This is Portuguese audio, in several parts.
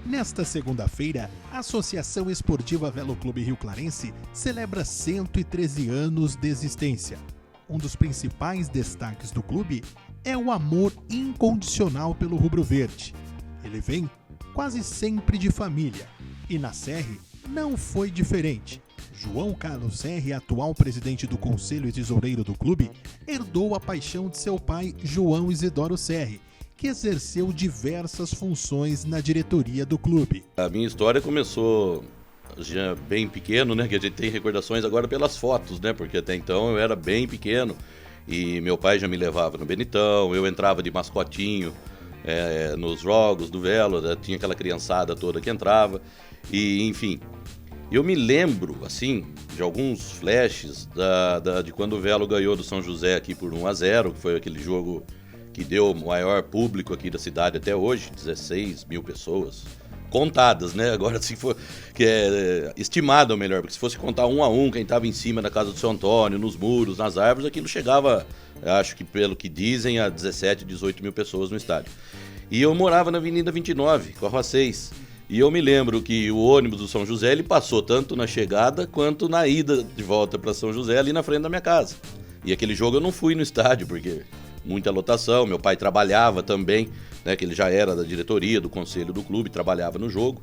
Nesta segunda-feira, a Associação Esportiva Velo Clube Rio Clarense celebra 113 anos de existência. Um dos principais destaques do clube é o amor incondicional pelo rubro-verde. Ele vem quase sempre de família, e na Serre não foi diferente. João Carlos Serre, atual presidente do Conselho e tesoureiro do clube, herdou a paixão de seu pai, João Isidoro Serre, que exerceu diversas funções na diretoria do clube. A minha história começou já bem pequeno, né? Que a gente tem recordações agora pelas fotos, né? Porque até então eu era bem pequeno e meu pai já me levava no Benitão, eu entrava de mascotinho nos jogos do Velo, tinha aquela criançada toda que entrava e, enfim. Eu me lembro, assim, de alguns flashes de quando o Velo ganhou do São José aqui por 1-0, que foi aquele jogo que deu o maior público aqui da cidade até hoje, 16 mil pessoas, contadas, né? Agora, se for, que é estimado melhor, porque se fosse contar 1 a 1, quem estava em cima da casa do seu Antônio, nos muros, nas árvores, aquilo chegava, acho que pelo que dizem, a 17, 18 mil pessoas no estádio. E eu morava na Avenida 29, com a Rua 6. E eu me lembro que o ônibus do São José, ele passou tanto na chegada quanto na ida de volta para São José, ali na frente da minha casa. E aquele jogo eu não fui no estádio, porque muita lotação, meu pai trabalhava também, né, que ele já era da diretoria, do conselho do clube, trabalhava no jogo.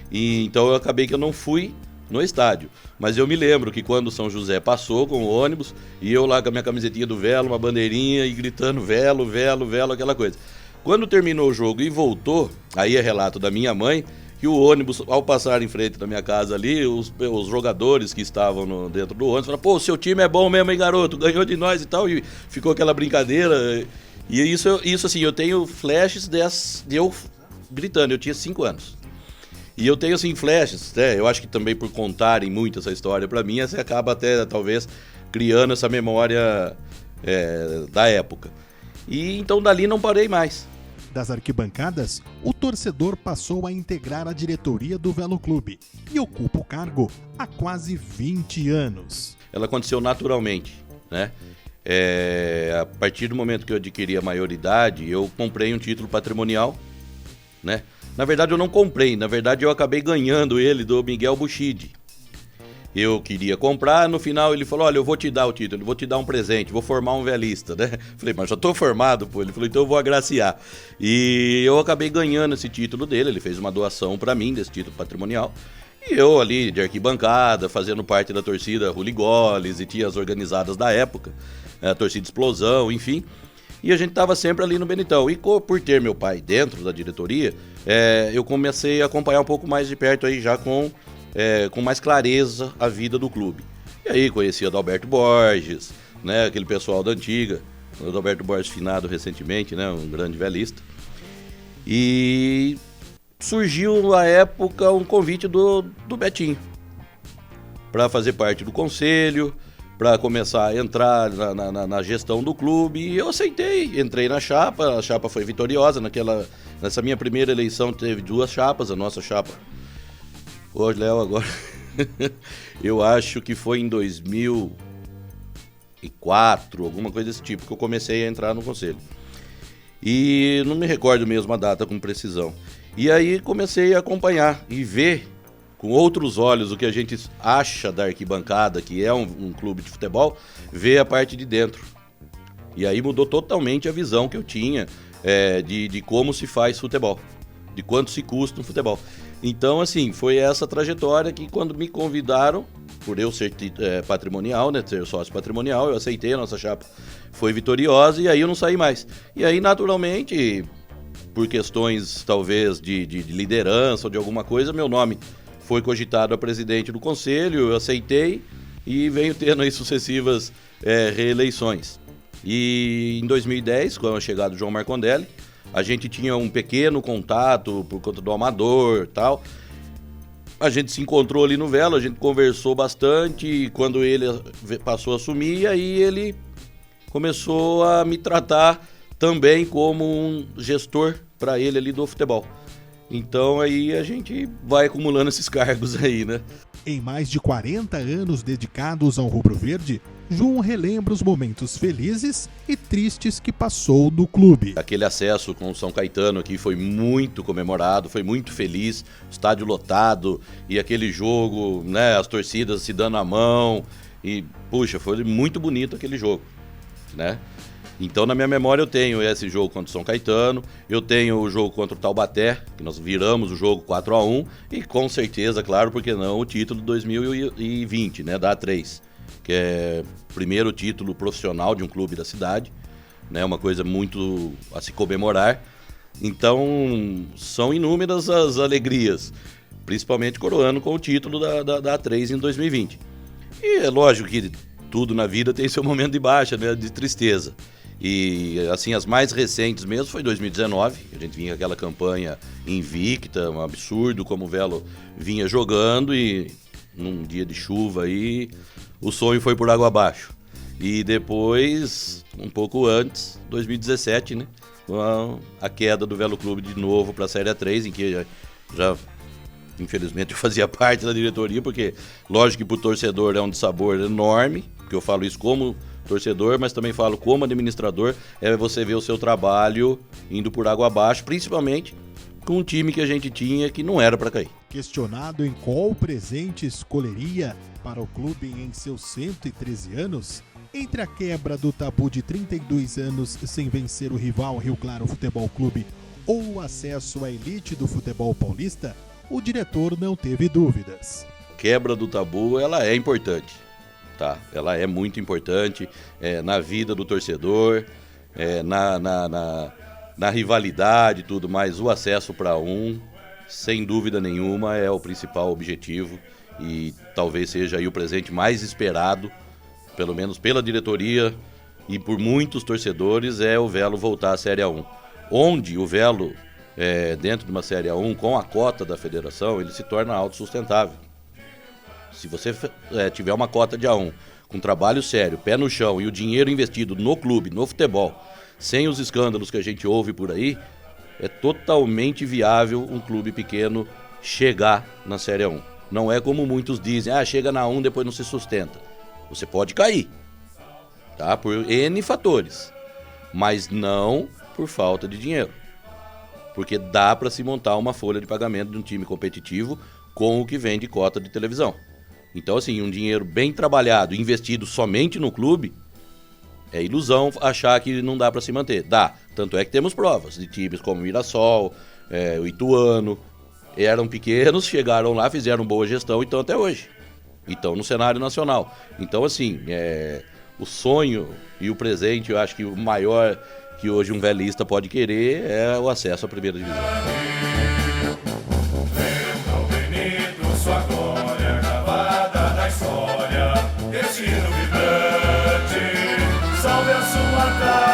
E então eu acabei que eu não fui no estádio. Mas eu me lembro que quando o São José passou com o ônibus, e eu lá com a minha camisetinha do Velo, uma bandeirinha, e gritando Velo, Velo, Velo, aquela coisa. Quando terminou o jogo e voltou, aí é relato da minha mãe, que o ônibus, ao passar em frente da minha casa ali, os jogadores que estavam dentro do ônibus falaram: pô, o seu time é bom mesmo, hein, garoto? Ganhou de nós e tal. E ficou aquela brincadeira. E isso assim, eu tenho flashes de eu gritando. Eu tinha 5 anos. E eu tenho, assim, flashes, né? Eu acho que também por contarem muito essa história pra mim, você acaba até, talvez, criando essa memória da época. E então dali não parei mais. Das arquibancadas, o torcedor passou a integrar a diretoria do Velo Clube e ocupa o cargo há quase 20 anos. Ela aconteceu naturalmente, né? A partir do momento que eu adquiri a maioridade, eu comprei um título patrimonial, né? Na verdade eu não comprei, na verdade eu acabei ganhando ele do Miguel Buchide. Eu queria comprar, no final ele falou: olha, eu vou te dar o título, eu vou te dar um presente, vou formar um velista, né? Falei, mas já tô formado, pô. Ele falou, então eu vou agraciar. E eu acabei ganhando esse título dele, ele fez uma doação pra mim desse título patrimonial. E eu ali, de arquibancada, fazendo parte da torcida Ruligoles, e tinha as organizadas da época, a torcida Explosão, enfim. E a gente tava sempre ali no Benitão. E por ter meu pai dentro da diretoria, eu comecei a acompanhar um pouco mais de perto aí já com mais clareza a vida do clube. E aí conheci o Adalberto Borges, né, aquele pessoal da antiga, o Adalberto Borges finado recentemente, né, um grande velista. E surgiu à época um convite do Betinho para fazer parte do conselho, para começar a entrar na gestão do clube, e eu aceitei, entrei na chapa, a chapa foi vitoriosa, nessa minha primeira eleição teve 2 chapas, a nossa chapa. Hoje, Léo, agora, eu acho que foi em 2004, alguma coisa desse tipo, que eu comecei a entrar no conselho. E não me recordo mesmo a data com precisão. E aí comecei a acompanhar e ver com outros olhos o que a gente acha da arquibancada, que é um clube de futebol, ver a parte de dentro. E aí mudou totalmente a visão que eu tinha de como se faz futebol, de quanto se custa um futebol. Então, assim, foi essa trajetória que quando me convidaram, por eu ser patrimonial, né, ser sócio patrimonial, eu aceitei, a nossa chapa foi vitoriosa e aí eu não saí mais. E aí, naturalmente, por questões talvez de liderança ou de alguma coisa, meu nome foi cogitado a presidente do conselho, eu aceitei e venho tendo aí sucessivas reeleições. E em 2010, com a chegada do João Marcondelli, a gente tinha um pequeno contato por conta do Amador e tal. A gente se encontrou ali no Velo, a gente conversou bastante, e quando ele passou a assumir, aí ele começou a me tratar também como um gestor para ele ali do futebol. Então aí a gente vai acumulando esses cargos aí, né? Em mais de 40 anos dedicados ao rubro-verde, João relembra os momentos felizes e tristes que passou no clube. Aquele acesso com o São Caetano aqui foi muito comemorado, foi muito feliz, estádio lotado e aquele jogo, né, as torcidas se dando a mão e, puxa, foi muito bonito aquele jogo, né? Então na minha memória eu tenho esse jogo contra o São Caetano, eu tenho o jogo contra o Taubaté, que nós viramos o jogo 4-1 e com certeza, claro, porque não, o título de 2020, né, da A3. Que é o primeiro título profissional de um clube da cidade, né? Uma coisa muito a se comemorar. Então, são inúmeras as alegrias, principalmente coroando com o título da A3 em 2020. E é lógico que tudo na vida tem seu momento de baixa, né? De tristeza. E, assim, as mais recentes mesmo foi 2019, a gente vinha com aquela campanha invicta, um absurdo como o Velo vinha jogando e num dia de chuva aí, o sonho foi por água abaixo. E depois, um pouco antes, 2017, né? A queda do Velo Clube de novo para a Série A3, em que já infelizmente eu fazia parte da diretoria, porque lógico que para o torcedor é um dissabor enorme, porque eu falo isso como torcedor, mas também falo como administrador, é você ver o seu trabalho indo por água abaixo, principalmente com um time que a gente tinha que não era para cair. Questionado em qual presente escolheria para o clube em seus 113 anos, entre a quebra do tabu de 32 anos sem vencer o rival Rio Claro Futebol Clube ou o acesso à elite do futebol paulista, o diretor não teve dúvidas. Quebra do tabu, ela é importante, tá? Ela é muito importante na vida do torcedor, na rivalidade e tudo, mas o acesso para sem dúvida nenhuma, é o principal objetivo e talvez seja aí o presente mais esperado, pelo menos pela diretoria e por muitos torcedores, é o Velo voltar à Série A1. Onde o Velo, dentro de uma Série A1, com a cota da federação, ele se torna autossustentável. Se você tiver uma cota de A1, com trabalho sério, pé no chão e o dinheiro investido no clube, no futebol, sem os escândalos que a gente ouve por aí, é totalmente viável um clube pequeno chegar na Série A1. Não é como muitos dizem, chega na 1, depois não se sustenta. Você pode cair, tá? Por N fatores, mas não por falta de dinheiro. Porque dá para se montar uma folha de pagamento de um time competitivo com o que vem de cota de televisão. Então, assim, um dinheiro bem trabalhado, investido somente no clube, é ilusão achar que não dá para se manter. Dá. Tanto é que temos provas de times como o Mirassol, o Ituano. Eram pequenos, chegaram lá, fizeram boa gestão e estão até hoje. E estão no cenário nacional. Então, assim, o sonho e o presente, eu acho que o maior que hoje um velista pode querer é o acesso à primeira divisão. Vendo bonito, sua glória gravada na história, destino vibrante, salve a sua casa.